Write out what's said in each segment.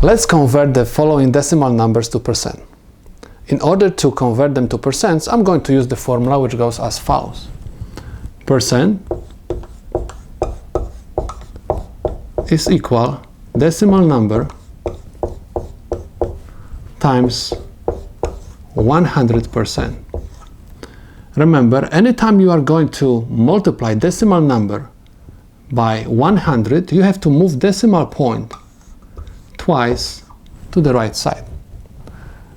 Let's convert the following decimal numbers to percent. In order to convert them to percents, I'm going to use the formula which goes as follows. Percent is equal decimal number times 100%. Remember, anytime you are going to multiply decimal number by 100, you have to move decimal point twice to the right side.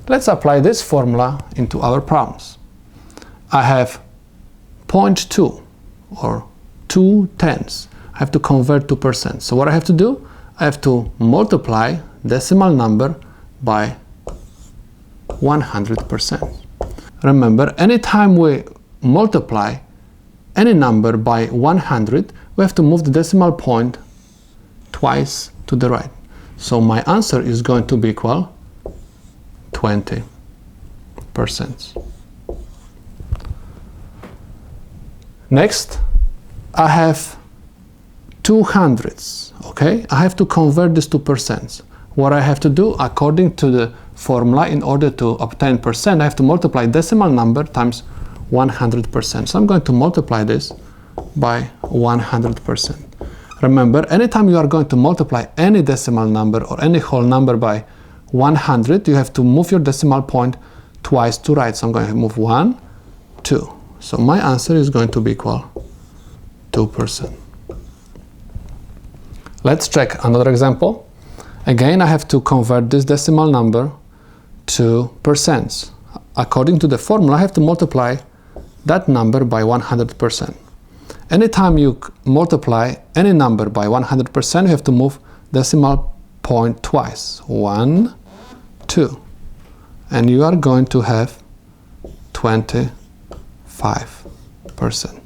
Let's apply this formula into our problems. I have 0.2 or 2/10. I have to convert to percent. So what I have to do? I have to multiply decimal number by 100%. Remember, anytime we multiply any number by 100, we have to move the decimal point twice to the right. So my answer is going to be equal 20%. Next, I have 200s. Okay, I have to convert this to percents. What I have to do, according to the formula, in order to obtain percent, I have to multiply decimal number times 100%. So I'm going to multiply this by 100%. Remember, anytime you are going to multiply any decimal number or any whole number by 100, you have to move your decimal point twice to right. So I'm going to move 1, 2. So my answer is going to be equal 2%. Let's check another example. Again, I have to convert this decimal number to percents. According to the formula, I have to multiply that number by 100%. Anytime you multiply any number by 100%, you have to move decimal point twice. 1, 2. And you are going to have 25%.